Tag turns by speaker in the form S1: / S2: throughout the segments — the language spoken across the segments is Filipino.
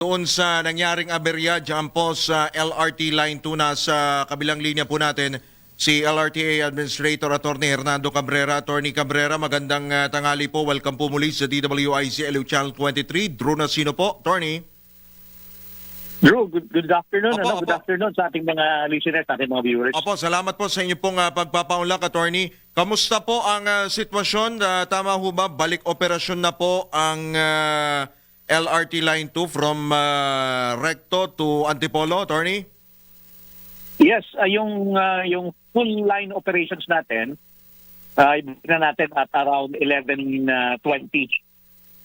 S1: Doon sa nangyaring aberya dyan po sa LRT Line 2 na sa kabilang linya po natin si LRTA Administrator Attorney Hernando Cabrera. Attorney Cabrera, magandang tanghali po. Welcome po muli sa DWIC LU Channel 23. Drew Nasino po, Attorney.
S2: Drew, good afternoon.
S1: Opo,
S2: Good
S1: opo.
S2: afternoon sa ating mga listeners, sa ating mga viewers.
S1: Opo, salamat po sa inyo pong pagpapaunlak, Attorney. Kamusta po ang sitwasyon? Tama ho ba? Balik operasyon na po ang LRT Line 2 from Recto to Antipolo, Attorney?
S2: Yes, yung full line operations natin, ibigay na natin at around 11:20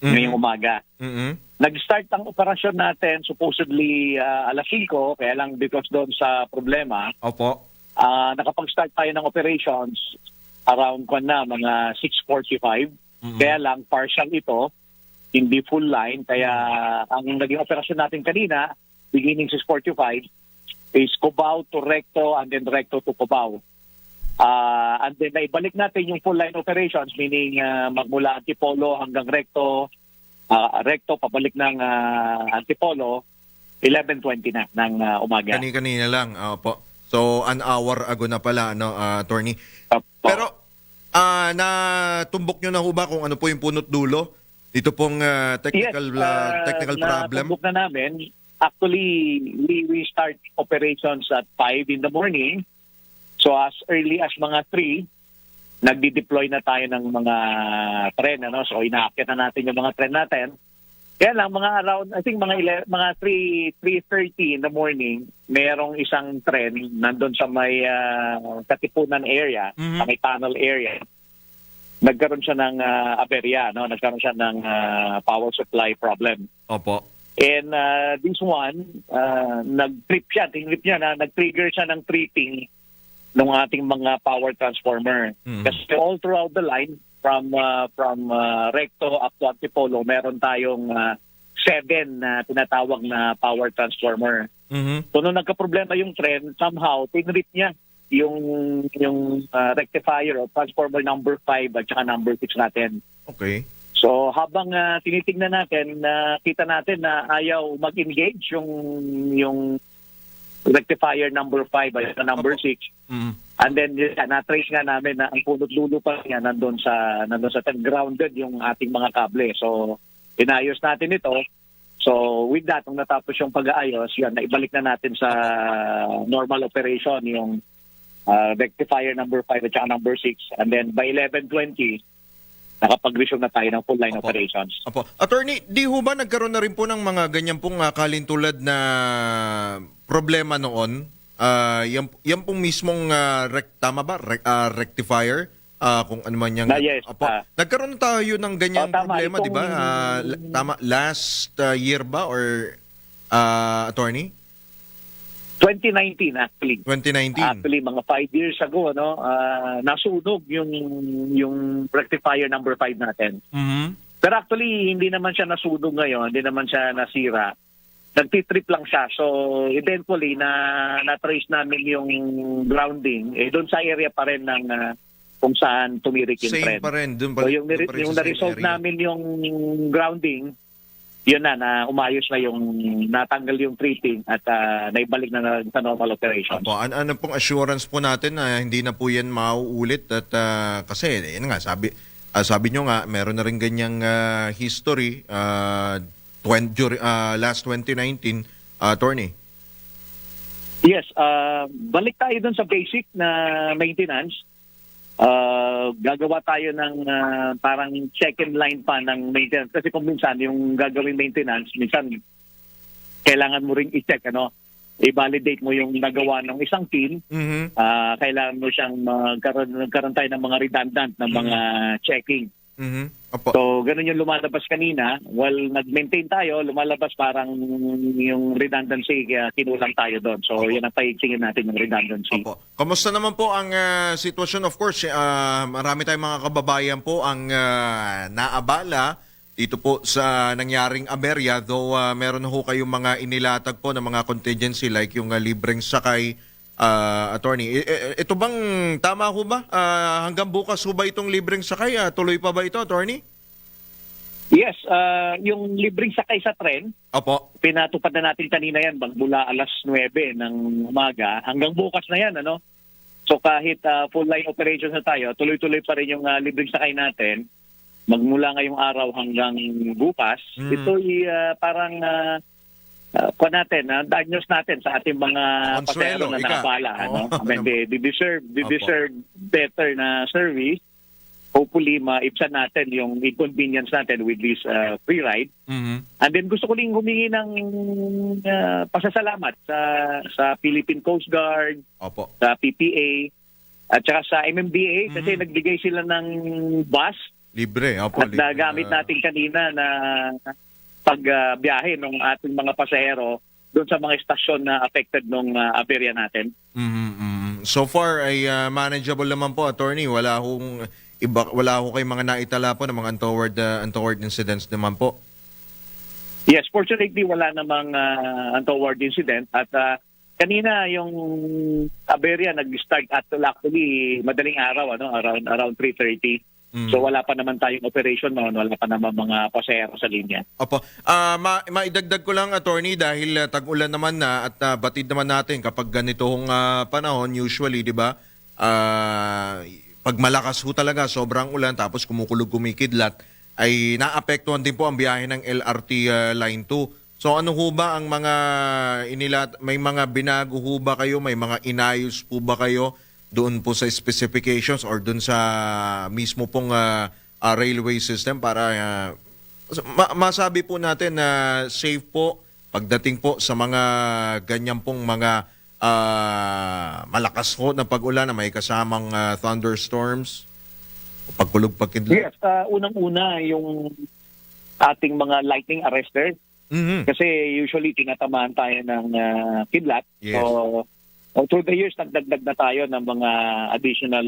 S2: ngayong umaga.
S1: Mm-hmm.
S2: Nag-start ang operasyon natin supposedly alas 5, kaya lang because doon sa problema,
S1: Opo.
S2: nakapag-start tayo ng operations around mga 6:45. Kaya lang partial ito, hindi full line. Kaya ang naging operasyon natin kanina, beginning 6:45, is Cubao to Recto and then Recto to Cubao. And then naibalik natin yung full line operations, meaning magmula Antipolo hanggang Recto, Recto pabalik ng Antipolo, 11:20 na ng umaga.
S1: Kanina lang, opo. So, an hour ago na pala, Attorney.
S2: Opo.
S1: Pero, natumbok nyo na ho ba kung ano po yung punot dulo? Dito pong technical problem?
S2: Natumbok na namin. Actually, we start operations at 5 in the morning. So as early as mga 3, nagdi-deploy na tayo ng mga tren. So inaakyat na natin yung mga tren natin. Kaya lang, mga around, I think mga 3:30 in the morning, mayroong isang tren nandun sa may Katipunan area, sa may tunnel area. Nagkaroon siya ng aberya, nagkaroon siya ng power supply problem.
S1: Opo.
S2: And this one, nag-trip siya, nag-trigger siya ng tripping ng ating mga power transformer. Kasi all throughout the line, from Recto up to Antipolo, meron tayong 7 na tinatawag na power transformer. So nung nagka-problema yung trend, somehow, tinrip niya yung rectifier o transformer number 5 at saka number 6 natin.
S1: Okay.
S2: So habang tinitingnan natin, kita natin na ayaw mag-engage yung rectifier number 5 at number 6. And then na-trace nga namin na ang punot dulo pa niya nandun sa grounded yung ating mga kable. So inayos natin ito. So with that, nung natapos yung pag-aayos, naibalik na natin sa normal operation yung rectifier number 5 at saka number 6. And then by 11:20, nakapag-resume na tayo ng full line operations.
S1: Opo. Attorney, di ho ba nagkaroon na rin po ng mga ganyan pong kalintulad na problema noon? Yan pong mismong tama ba? Rectifier? Kung ano man yung...
S2: Yes.
S1: Opo. Nagkaroon na tayo ng ganyang problema, di ba? Tama, last year ba? Or attorney?
S2: 2019 actually.
S1: 2019.
S2: Actually, mga 5 years ago, nasunog yung rectifier number 5 natin. Pero actually, hindi naman siya nasunog ngayon, hindi naman siya nasira. Nagtitrip lang siya. So, eventually, na-trace namin yung grounding. Doon sa area pa rin ng kung saan tumirik yung
S1: Same
S2: trend.
S1: pa rin. Doon
S2: So,
S1: pa
S2: yung
S1: rin sa
S2: na-resolve
S1: same area.
S2: namin yung grounding, yun na umayos na yung natanggal yung tripping at naibalik na sa normal operations.
S1: Opo, ano pong assurance po natin na hindi na po yan mauulit at kasi yun nga sabi nyo nga meron na rin ganyang history last 2019 attorney.
S2: Yes, balik tayo dun sa basic na maintenance. Gagawa tayo ng parang second line pa ng maintenance kasi kung minsan yung gagawing maintenance minsan kailangan mo ring i-check i-validate mo yung nagawa ng isang team. Kailangan mo siyang magkaroon tayo ng mga redundant na mga checking.
S1: Opo.
S2: So ganun yung lumalabas kanina, while nag-maintain tayo, lumalabas parang yung redundancy, kinulang tayo doon. So yan ang paitsingin natin yung redundancy.
S1: Opo. Kamusta naman po ang sitwasyon? Of course, marami tayong mga kababayan po ang naabala dito po sa nangyaring aberya, though meron ho kayong mga inilatag po ng mga contingency like yung libreng sakay, attorney. Ito bang tama ho ba? Hanggang bukas ho ba itong libreng sakay? Tuloy pa ba ito, attorney?
S2: Yes, yung libreng sakay sa tren,
S1: Opo.
S2: pinatupad na natin kanina yan magmula alas 9 ng umaga hanggang bukas na yan, ano? So kahit full line operations na tayo, tuloy-tuloy pa rin yung libreng sakay natin magmula ngayong araw hanggang bukas. Ito'y parang diagnose natin sa ating mga
S1: Consuelo,
S2: pasahero na
S1: ika.
S2: nakabala. Ano?
S1: Oo.
S2: I mean, they deserve
S1: Opo.
S2: better na service. Hopefully, maibsan natin yung inconvenience natin with this free ride.
S1: Mhm.
S2: And then gusto ko rin humingi ng pasasalamat sa Philippine Coast Guard,
S1: Opo.
S2: sa PPA, at saka sa MMDA kasi nagbigay sila ng bus
S1: Libre. Opo.
S2: at nagamit natin kanina na pagbiyahe ng ating mga pasahero doon sa mga estasyon na affected nung aberya natin.
S1: So far ay manageable naman po, attorney. Wala hong kayong mga naitala po ng mga untoward incidents naman po.
S2: Yes, fortunately wala namang untoward incident at kanina yung aberya nag-start actually madaling araw, ano, around 3:30. So wala pa naman tayong operation noon, wala pa naman mga pasahero sa linya.
S1: Opo. Maidagdag ko lang, attorney, dahil tag-ulan naman na at batid naman natin kapag ganitong panahon, usually, di ba, pag malakas ho talaga, sobrang ulan, tapos kumukulog kumikidlat, ay naapektuhan din po ang biyahe ng LRT Line 2. So ano ho ba ang mga may mga binago ho ba kayo, may mga inayos po ba kayo doon po sa specifications or doon sa mismo pong railway system para masabi po natin na safe po pagdating po sa mga ganyan pong mga malakas ho na pag-ulan na may kasamang thunderstorms o pagkulog-pagkidlat?
S2: Yes, unang-una yung ating mga lightning arresters. Kasi usually tinatamaan tayo ng kidlat.
S1: Yes.
S2: So through the years, nagdagdag na tayo ng mga additional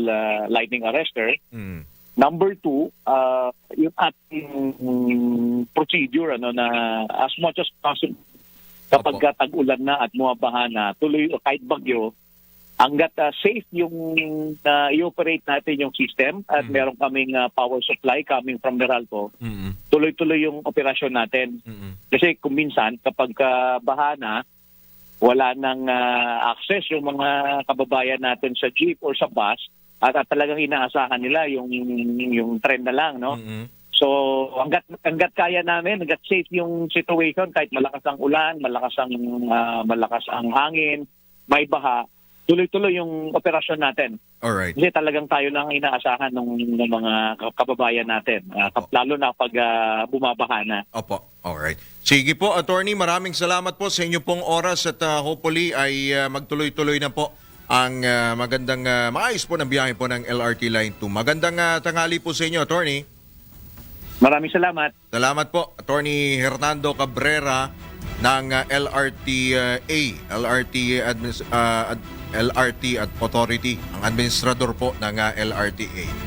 S2: lightning arrester. Number 2, yung ating procedure ano na as much as possible kapag tag-ulan na at bumabaha na, tuloy kahit bagyo, hanggat safe yung i-operate natin yung system at meron kaming power supply coming from Meralco, tuloy-tuloy yung operasyon natin. Kasi kung minsan, kapag baha na, wala nang access yung mga kababayan natin sa jeep or sa bus at talagang inaasahan nila yung tren na lang, no? So hanggat kaya namin, hanggat safe yung situation, kahit malakas ang ulan, malakas ang hangin, may baha, tuloy-tuloy yung operasyon natin.
S1: Alright.
S2: Kasi talagang tayo lang inaasahan ng mga kababayan natin, lalo na pag bumabaha na.
S1: Opo. Alright. Sige po, attorney, maraming salamat po sa inyo pong oras at hopefully ay magtuloy-tuloy na po ang magandang maayos po na biyahe po ng LRT Line 2. Magandang tanghali po sa inyo, attorney.
S2: Maraming salamat.
S1: Salamat po, Attorney Hernando Cabrera ng LRT at Authority, ang administrador po ng LRTA.